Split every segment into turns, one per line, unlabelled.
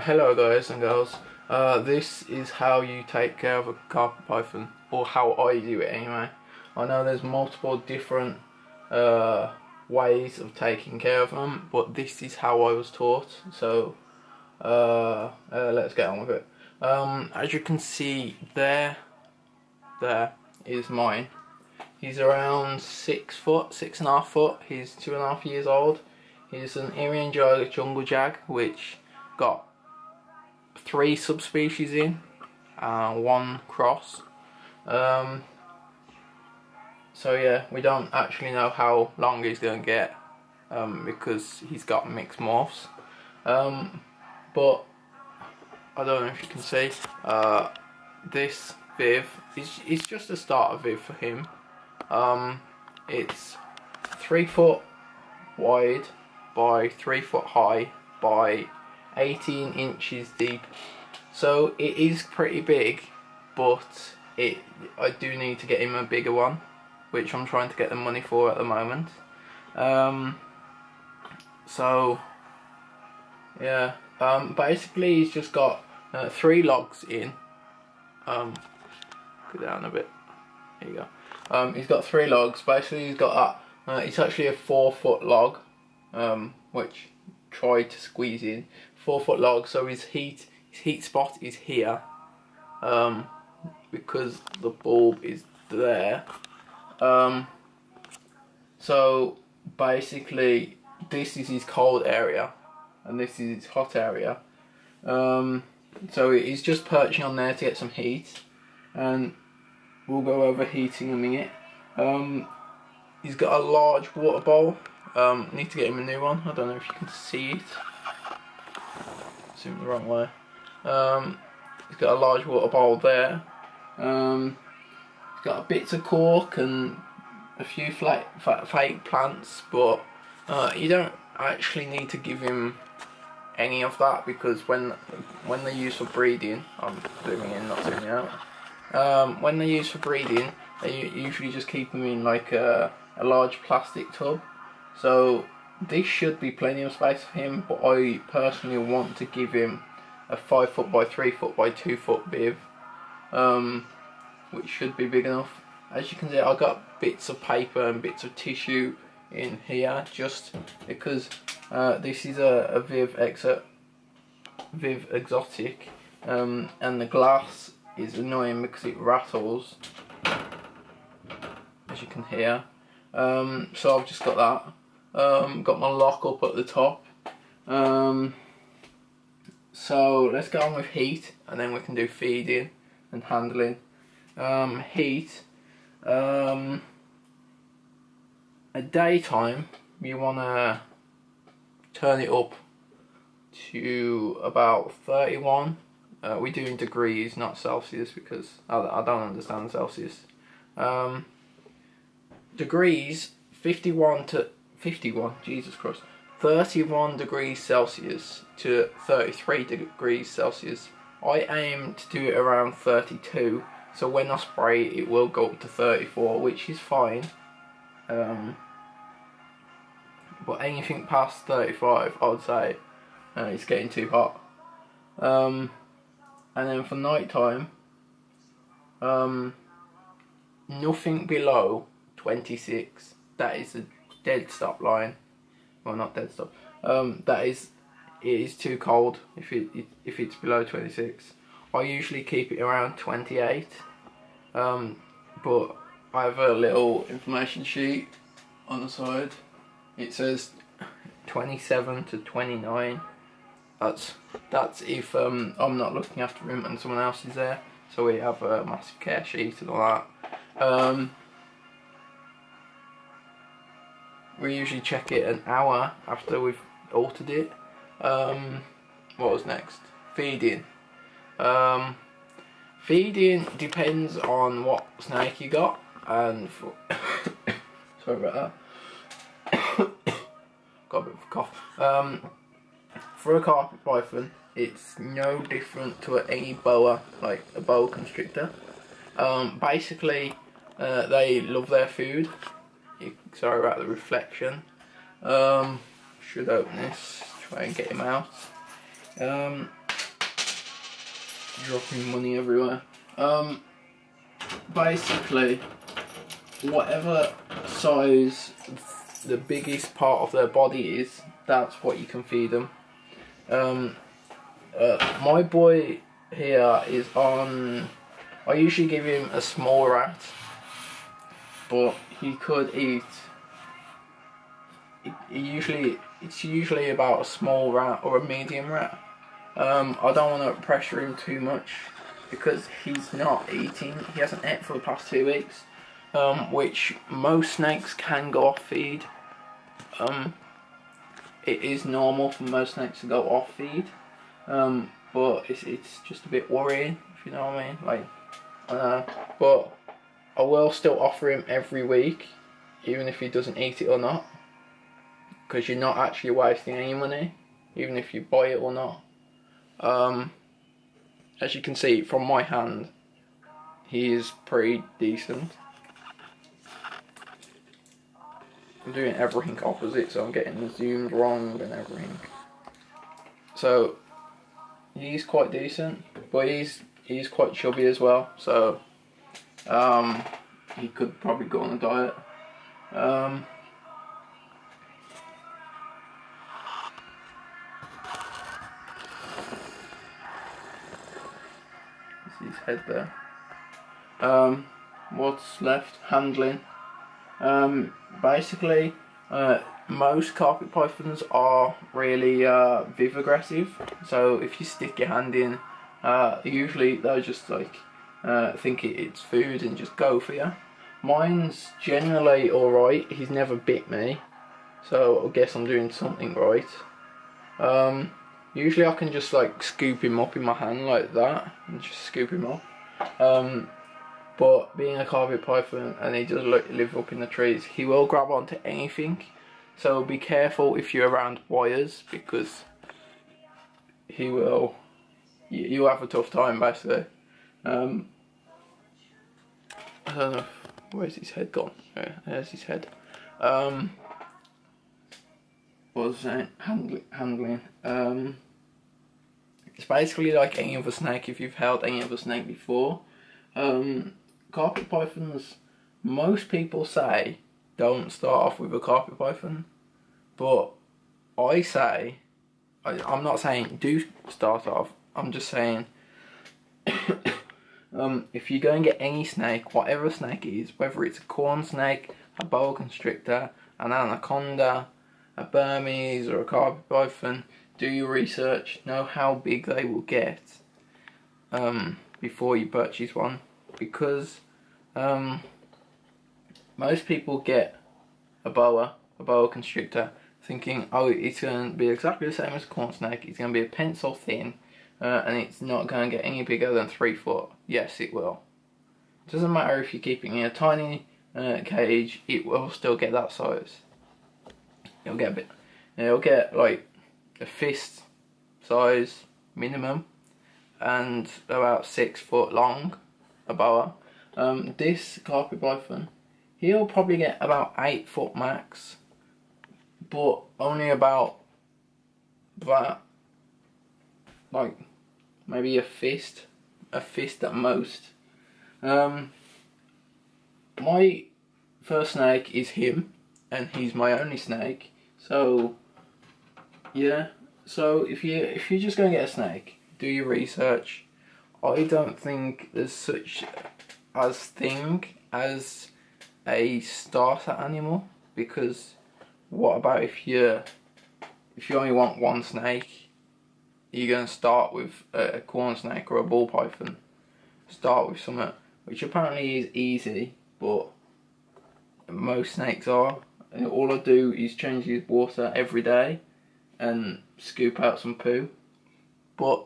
Hello guys and girls, this is how you take care of a carpet python, or how I do it anyway. I know there's multiple different ways of taking care of them, but this is how I was taught, so let's get on with it. As you can see there is mine. He's around 6 foot, 6.5 foot, he's 2.5 years old. He's an Irian jungle jag, which got 3 subspecies in, 1 cross. So yeah, we don't actually know how long he's going to get, because he's got mixed morphs. But I don't know if you can see, this Viv is just a starter Viv for him. It's 3 foot wide by 3 foot high by 18 inches deep, so it is pretty big, but I do need to get him a bigger one, which I'm trying to get the money for at the moment. So yeah, basically he's just got 3 logs in. Go down a bit, here you go. He's got 3 logs. Basically he's got that, it's actually a 4 foot log, which tried to squeeze in 4 foot log, so his heat spot is here, because the bulb is there. So basically this is his cold area and this is his hot area. So he's just perching on there to get some heat, and we'll go over heating in a minute. He's got a large water bowl. Need to get him a new one. I don't know if you can see it. It's in the wrong way. He's got a large water bowl there. He's got bits of cork and a few fake plants, but you don't actually need to give him any of that, because when they're used for breeding, I'm zooming in, not zooming out. When they're used for breeding, they usually just keep them in like a large plastic tub. So this should be plenty of space for him, but I personally want to give him a 5 foot by 3 foot by 2 foot Viv, which should be big enough. As you can see, I've got bits of paper and bits of tissue in here, just because this is a Viv exotic, and the glass is annoying because it rattles, as you can hear. So I've just got that. Got my lock up at the top. So let's get on with heat, and then we can do feeding and handling. Heat. At daytime, you want to turn it up to about 31. We do in degrees, not Celsius, because I don't understand Celsius. Degrees, 51 to 51, Jesus Christ, 31 degrees Celsius to 33 degrees Celsius. I aim to do it around 32, so when I spray it will go up to 34, which is fine. But anything past 35, I would say it's getting too hot. And then for night time, nothing below 26. That is a dead stop line. Well, not dead stop. It is too cold if it's below 26. I usually keep it around 28. But I have a little information sheet on the side. It says 27 to 29. That's if I'm not looking after him and someone else is there. So we have a massive care sheet and all that. We usually check it an hour after we've altered it. What was next? Feeding. Feeding depends on what snake you got, and sorry about that. Got a bit of a cough. For a carpet python, it's no different to any boa, like a boa constrictor. Basically, they love their food. Sorry about the reflection. Should open this, try and get him out. dropping money everywhere. Basically, whatever size the biggest part of their body is, that's what you can feed them. My boy here is on, I usually give him a small rat, but he could eat, it's usually about a small rat or a medium rat. I don't want to pressure him too much because he's not eating, he hasn't ate for the past 2 weeks, which most snakes can go off feed. It is normal for most snakes to go off feed, but it's just a bit worrying, if you know what I mean. Like, but I will still offer him every week, even if he doesn't eat it or not, because you're not actually wasting any money, even if you buy it or not. As you can see from my hand, he is pretty decent. I'm doing everything opposite, so I'm getting the zoomed wrong and everything. So he's quite decent, but he's quite chubby as well. So he could probably go on a diet. His head there. What's left? Handling. Basically, most carpet pythons are really viv aggressive. So if you stick your hand in, usually they'll just like think it's food and just go for you. Mine's generally alright. He's never bit me, so I guess I'm doing something right. Usually I can just like scoop him up in my hand like that and just scoop him up. But being a carpet python and he does live up in the trees, he will grab onto anything. So be careful if you're around wires, because he will, you'll have a tough time basically. I don't know, where's his head gone? Yeah, there's his head. What was I saying? Handling. It's basically like any other snake if you've held any other snake before. Carpet pythons, most people say don't start off with a carpet python, but I say, I'm not saying do start off, I'm just saying if you go and get any snake, whatever snake it is, whether it's a corn snake, a boa constrictor, an anaconda, a Burmese or a carpet python, do your research, know how big they will get before you purchase one, because most people get a boa constrictor thinking, oh, it's going to be exactly the same as a corn snake, it's going to be a pencil thin, and it's not going to get any bigger than 3 foot. Yes, it will. It doesn't matter if you're keeping it in a tiny cage, it will still get that size. It'll get like a fist size minimum and about 6 foot long, a boa. This carpet python, he'll probably get about 8 foot max, but only about that, like maybe a fist at most. My first snake is him, and he's my only snake. So yeah, so if you're just going to get a snake, do your research. I don't think there's such as thing as a starter animal, because what about if you only want one snake? You're going to start with a corn snake or a ball python. Start with something which apparently is easy, but most snakes are. And all I do is change his water every day and scoop out some poo. But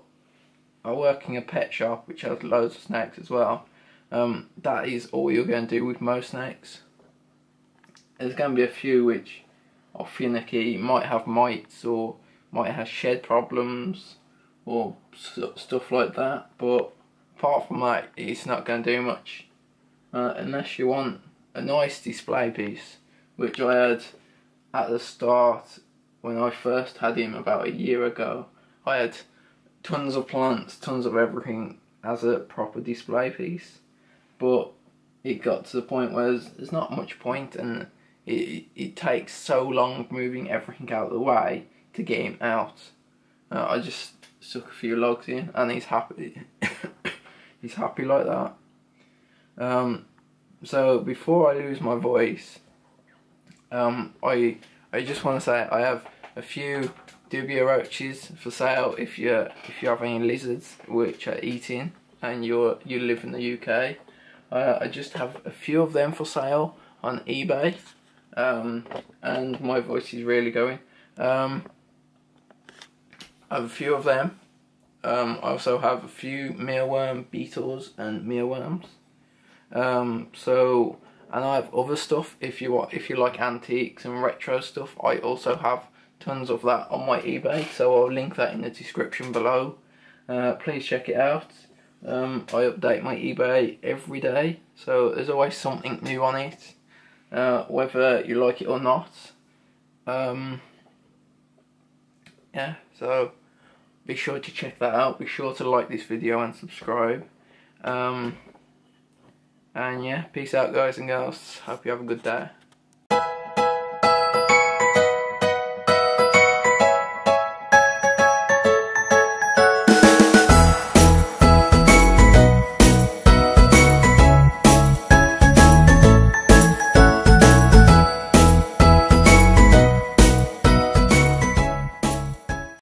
I work in a pet shop which has loads of snakes as well. That is all you're going to do with most snakes. There's going to be a few which are finicky, might have mites or might have shed problems or stuff like that, but apart from that, it's not going to do much. Unless you want a nice display piece, which I had at the start when I first had him about a year ago. I had tons of plants, tons of everything, as a proper display piece, but it got to the point where there's not much point, and it takes so long moving everything out of the way to get him out. I just stuck a few logs in and he's happy. He's happy like that. So before I lose my voice, I just want to say I have a few Dubia Roaches for sale if you have any lizards which are eating and you live in the UK. I just have a few of them for sale on eBay, and my voice is really going. I have a few of them. I also have a few mealworm beetles and mealworms. And I have other stuff if you like antiques and retro stuff. I also have tons of that on my eBay, so I'll link that in the description below. Please check it out. I update my eBay every day, so there's always something new on it, whether you like it or not. Yeah, so be sure to check that out. Be sure to like this video and subscribe. And yeah, peace out guys and girls. Hope you have a good day.